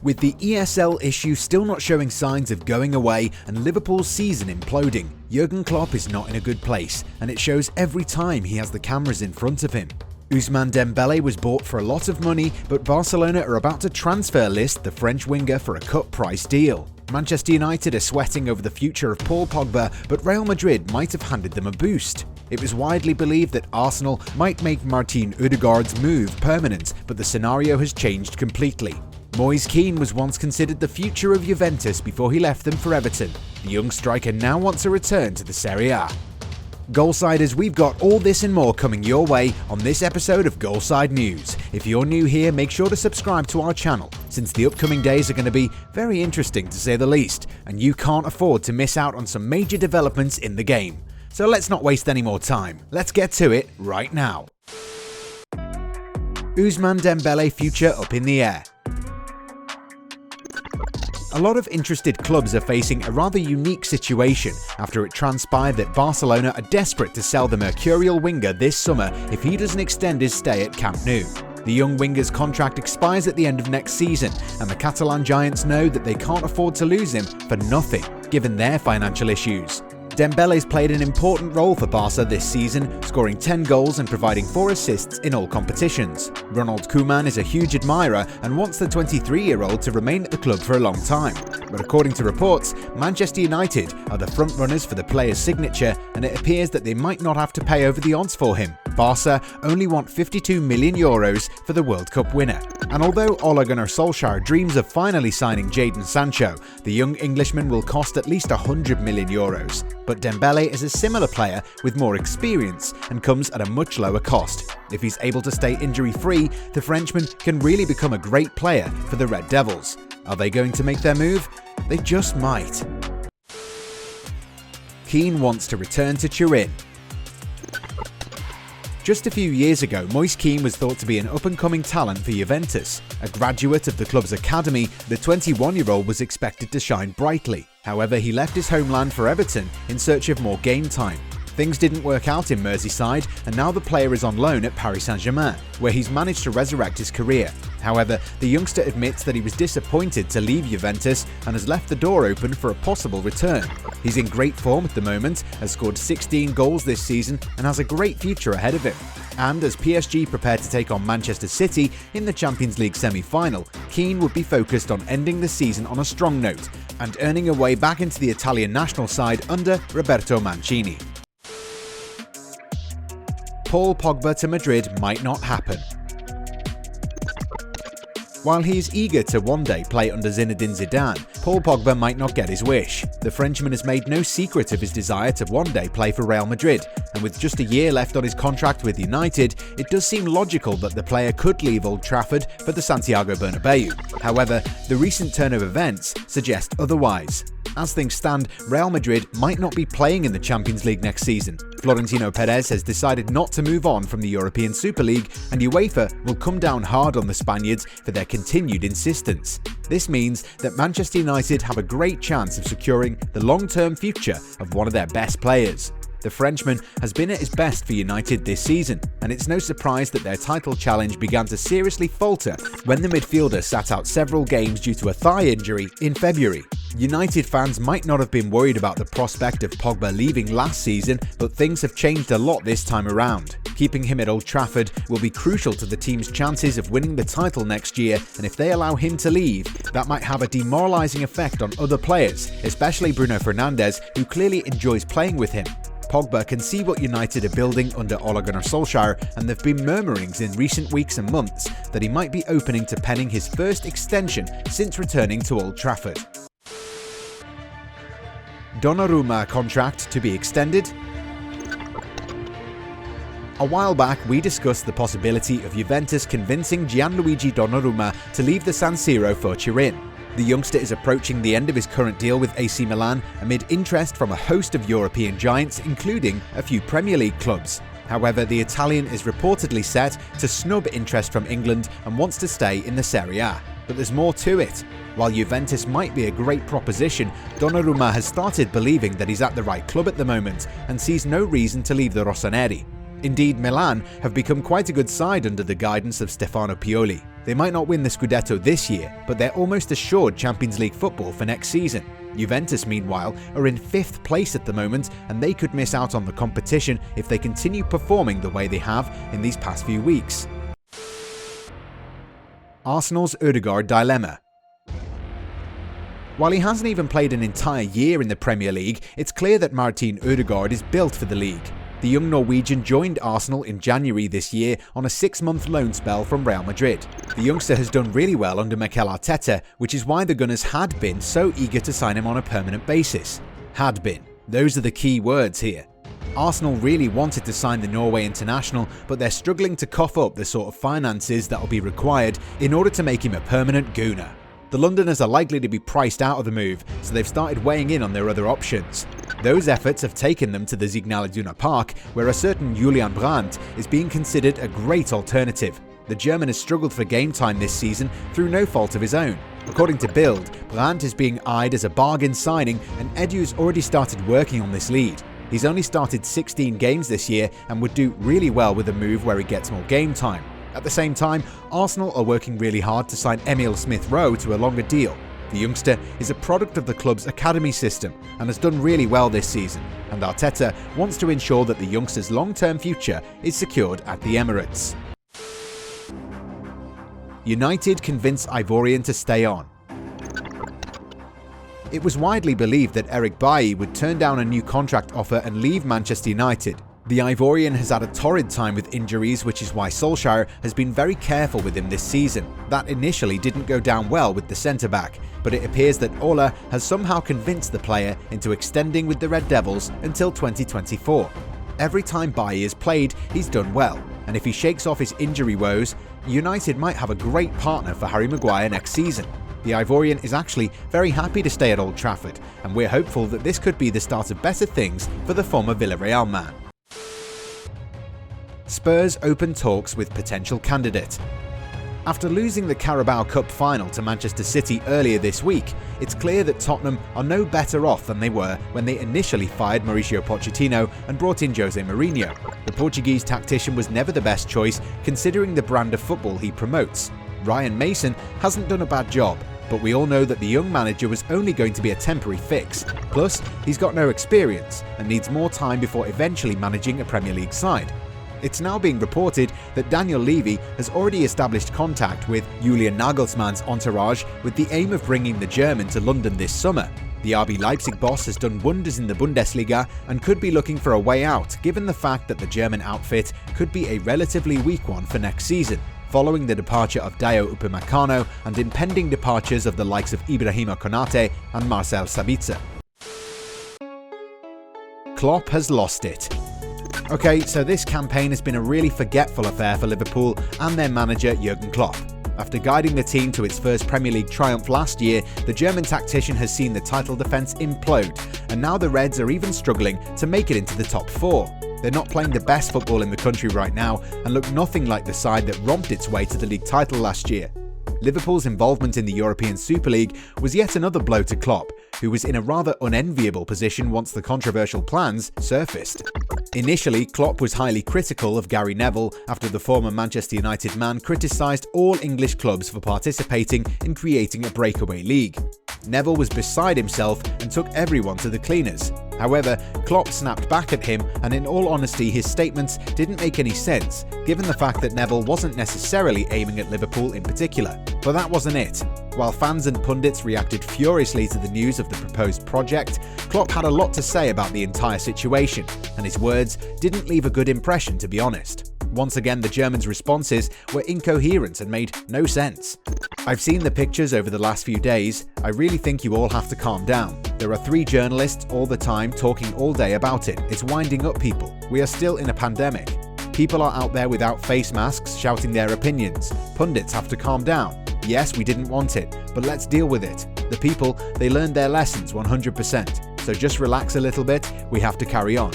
With the ESL issue still not showing signs of going away and Liverpool's season imploding, Jürgen Klopp is not in a good place, and it shows every time he has the cameras in front of him. Ousmane Dembele was bought for a lot of money, but Barcelona are about to transfer list the French winger for a cut-price deal. Manchester United are sweating over the future of Paul Pogba, but Real Madrid might have handed them a boost. It was widely believed that Arsenal might make Martin Odegaard's move permanent, but the scenario has changed completely. Moise Kean was once considered the future of Juventus before he left them for Everton. The young striker now wants a return to the Serie A. Goalsiders, we've got all this and more coming your way on this episode of Goalside News. If you're new here, make sure to subscribe to our channel, since the upcoming days are going to be very interesting to say the least, and you can't afford to miss out on some major developments in the game. So let's not waste any more time. Let's get to it right now. Ousmane Dembele future up in the air. A lot of interested clubs are facing a rather unique situation after it transpired that Barcelona are desperate to sell the mercurial winger this summer if he doesn't extend his stay at Camp Nou. The young winger's contract expires at the end of next season, and the Catalan giants know that they can't afford to lose him for nothing, given their financial issues. Dembele's played an important role for Barca this season, scoring 10 goals and providing 4 assists in all competitions. Ronald Koeman is a huge admirer and wants the 23-year-old to remain at the club for a long time. But according to reports, Manchester United are the front-runners for the player's signature, and it appears that they might not have to pay over the odds for him. Barca only want €52 million for the World Cup winner. And although Ole Gunnar Solskjaer dreams of finally signing Jadon Sancho, the young Englishman will cost at least €100 million. But Dembele is a similar player with more experience and comes at a much lower cost. If he's able to stay injury-free, the Frenchman can really become a great player for the Red Devils. Are they going to make their move? They just might. Kean wants to return to Turin. Just a few years ago, Moise Kean was thought to be an up-and-coming talent for Juventus. A graduate of the club's academy, the 21-year-old was expected to shine brightly. However, he left his homeland for Everton in search of more game time. Things didn't work out in Merseyside, and now the player is on loan at Paris Saint-Germain, where he's managed to resurrect his career. However, the youngster admits that he was disappointed to leave Juventus and has left the door open for a possible return. He's in great form at the moment, has scored 16 goals this season and has a great future ahead of him. And as PSG prepare to take on Manchester City in the Champions League semi-final, Kean would be focused on ending the season on a strong note and earning a way back into the Italian national side under Roberto Mancini. Paul Pogba to Madrid might not happen. While he is eager to one day play under Zinedine Zidane, Paul Pogba might not get his wish. The Frenchman has made no secret of his desire to one day play for Real Madrid, and with just a year left on his contract with United, it does seem logical that the player could leave Old Trafford for the Santiago Bernabeu. However, the recent turn of events suggests otherwise. As things stand, Real Madrid might not be playing in the Champions League next season. Florentino Perez has decided not to move on from the European Super League, and UEFA will come down hard on the Spaniards for their continued insistence. This means that Manchester United have a great chance of securing the long-term future of one of their best players. The Frenchman has been at his best for United this season, and it's no surprise that their title challenge began to seriously falter when the midfielder sat out several games due to a thigh injury in February. United fans might not have been worried about the prospect of Pogba leaving last season, but things have changed a lot this time around. Keeping him at Old Trafford will be crucial to the team's chances of winning the title next year, and if they allow him to leave, that might have a demoralising effect on other players, especially Bruno Fernandes, who clearly enjoys playing with him. Pogba can see what United are building under Ole Gunnar Solskjaer, and there have been murmurings in recent weeks and months that he might be opening to penning his first extension since returning to Old Trafford. Donnarumma contract to be extended. A while back, we discussed the possibility of Juventus convincing Gianluigi Donnarumma to leave the San Siro for Turin. The youngster is approaching the end of his current deal with AC Milan amid interest from a host of European giants, including a few Premier League clubs. However, the Italian is reportedly set to snub interest from England and wants to stay in the Serie A. But there's more to it. While Juventus might be a great proposition, Donnarumma has started believing that he's at the right club at the moment and sees no reason to leave the Rossoneri. Indeed, Milan have become quite a good side under the guidance of Stefano Pioli. They might not win the Scudetto this year, but they're almost assured Champions League football for next season. Juventus, meanwhile, are in 5th place at the moment, and they could miss out on the competition if they continue performing the way they have in these past few weeks. Arsenal's Odegaard dilemma. While he hasn't even played an entire year in the Premier League, it's clear that Martin Odegaard is built for the league. The young Norwegian joined Arsenal in January this year on a 6-month loan spell from Real Madrid. The youngster has done really well under Mikel Arteta, which is why the Gunners had been so eager to sign him on a permanent basis. Had been. Those are the key words here. Arsenal really wanted to sign the Norway international, but they're struggling to cough up the sort of finances that will be required in order to make him a permanent Gooner. The Londoners are likely to be priced out of the move, so they've started weighing in on their other options. Those efforts have taken them to the Signal Iduna Park, where a certain Julian Brandt is being considered a great alternative. The German has struggled for game time this season through no fault of his own. According to Bild, Brandt is being eyed as a bargain signing, and Edu's already started working on this lead. He's only started 16 games this year and would do really well with a move where he gets more game time. At the same time, Arsenal are working really hard to sign Emil Smith-Rowe to a longer deal. The youngster is a product of the club's academy system and has done really well this season, and Arteta wants to ensure that the youngster's long-term future is secured at the Emirates. United convince Ivorian to stay on. It was widely believed that Eric Bailly would turn down a new contract offer and leave Manchester United. The Ivorian has had a torrid time with injuries, which is why Solskjaer has been very careful with him this season. That initially didn't go down well with the centre-back, but it appears that Ola has somehow convinced the player into extending with the Red Devils until 2024. Every time Bailly has played, he's done well, and if he shakes off his injury woes, United might have a great partner for Harry Maguire next season. The Ivorian is actually very happy to stay at Old Trafford, and we're hopeful that this could be the start of better things for the former Villarreal man. Spurs open talks with potential candidate. After losing the Carabao Cup final to Manchester City earlier this week, it's clear that Tottenham are no better off than they were when they initially fired Mauricio Pochettino and brought in Jose Mourinho. The Portuguese tactician was never the best choice considering the brand of football he promotes. Ryan Mason hasn't done a bad job, but we all know that the young manager was only going to be a temporary fix. Plus, he's got no experience and needs more time before eventually managing a Premier League side. It's now being reported that Daniel Levy has already established contact with Julian Nagelsmann's entourage with the aim of bringing the German to London this summer. The RB Leipzig boss has done wonders in the Bundesliga and could be looking for a way out given the fact that the German outfit could be a relatively weak one for next season, following the departure of Dayo Upamecano and impending departures of the likes of Ibrahima Konate and Marcel Sabitzer. Klopp has lost it. Okay, so this campaign has been a really forgetful affair for Liverpool and their manager Jürgen Klopp. After guiding the team to its first Premier League triumph last year, the German tactician has seen the title defence implode, and now the Reds are even struggling to make it into the top 4. They're not playing the best football in the country right now and look nothing like the side that romped its way to the league title last year. Liverpool's involvement in the European Super League was yet another blow to Klopp, who was in a rather unenviable position once the controversial plans surfaced. Initially, Klopp was highly critical of Gary Neville after the former Manchester United man criticised all English clubs for participating in creating a breakaway league. Neville was beside himself and took everyone to the cleaners. However, Klopp snapped back at him, and in all honesty his statements didn't make any sense, given the fact that Neville wasn't necessarily aiming at Liverpool in particular. But that wasn't it. While fans and pundits reacted furiously to the news of the proposed project, Klopp had a lot to say about the entire situation, and his words didn't leave a good impression, to be honest. Once again, the Germans' responses were incoherent and made no sense. I've seen the pictures over the last few days. I really think you all have to calm down. There are 3 journalists all the time talking all day about it. It's winding up people. We are still in a pandemic. People are out there without face masks shouting their opinions. Pundits have to calm down. Yes, we didn't want it, but let's deal with it. The people, they learned their lessons 100%. So just relax a little bit. We have to carry on.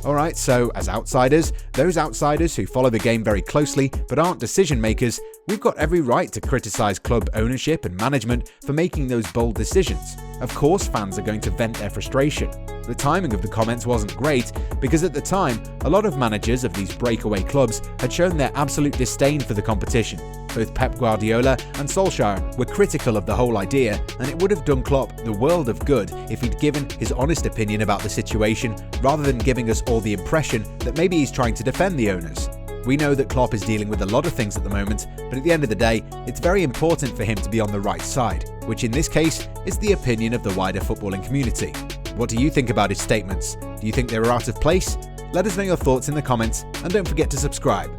Alright, so as outsiders, those outsiders who follow the game very closely but aren't decision makers, we've got every right to criticise club ownership and management for making those bold decisions. Of course fans are going to vent their frustration. The timing of the comments wasn't great, because at the time, a lot of managers of these breakaway clubs had shown their absolute disdain for the competition. Both Pep Guardiola and Solskjaer were critical of the whole idea, and it would have done Klopp the world of good if he'd given his honest opinion about the situation, rather than giving us all the impression that maybe he's trying to defend the owners. We know that Klopp is dealing with a lot of things at the moment, but at the end of the day, it's very important for him to be on the right side, which in this case is the opinion of the wider footballing community. What do you think about his statements? Do you think they were out of place? Let us know your thoughts in the comments, and don't forget to subscribe.